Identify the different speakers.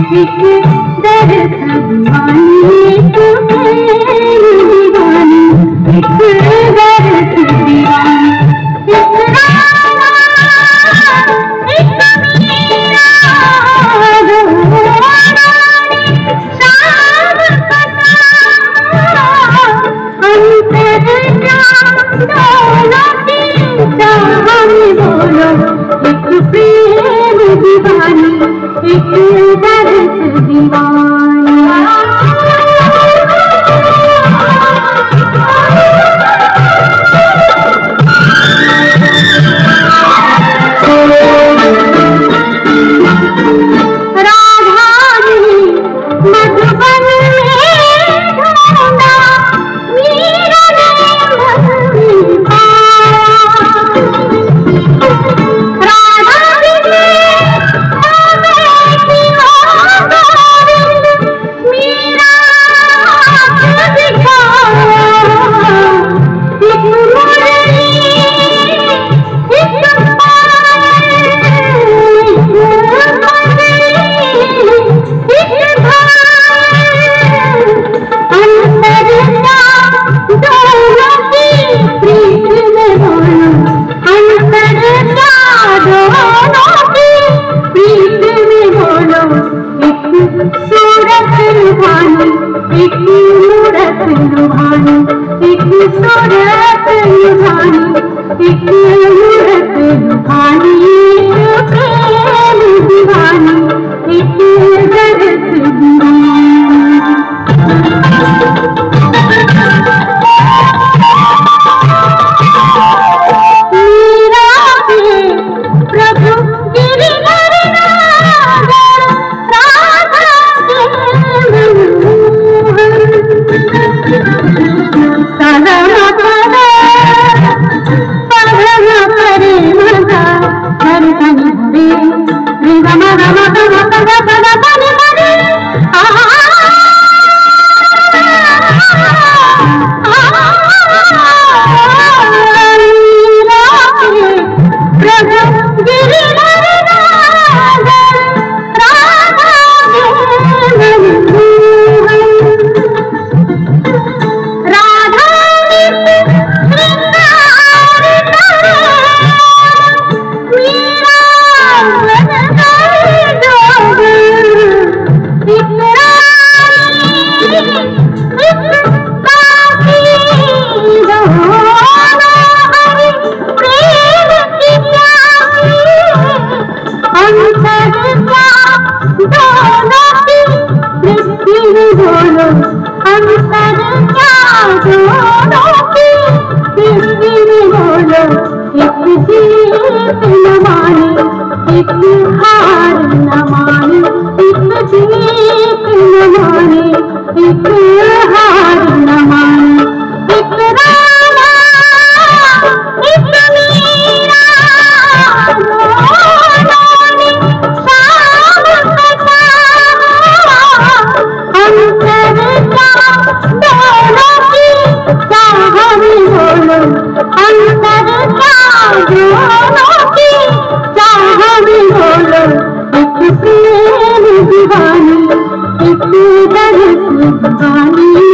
Speaker 1: एक दरस दीवानी तो प्रेम दीवानी एक दरस दीवानी एक राना एक मीरा रोना शाम कथा अंतर जान दोनों की चाह में बोलो एक प्रेम दीवानी एक दरस दीवानी सूरत लुभानी एक मूरत लुभानी एक सूरत लुभानी एक मूरत लुभानी एक प्रेम दीवानी एक दरस दीवानी एक हार न माने एक जीत न माने एक हार न माने एक राना एक मीरा रोने शाम कथा अंतर जान दोनों की चाह में बोलो अंतर जान दोनों की चाह में बोलो एक प्रेम दीवानी एक दरस दीवानी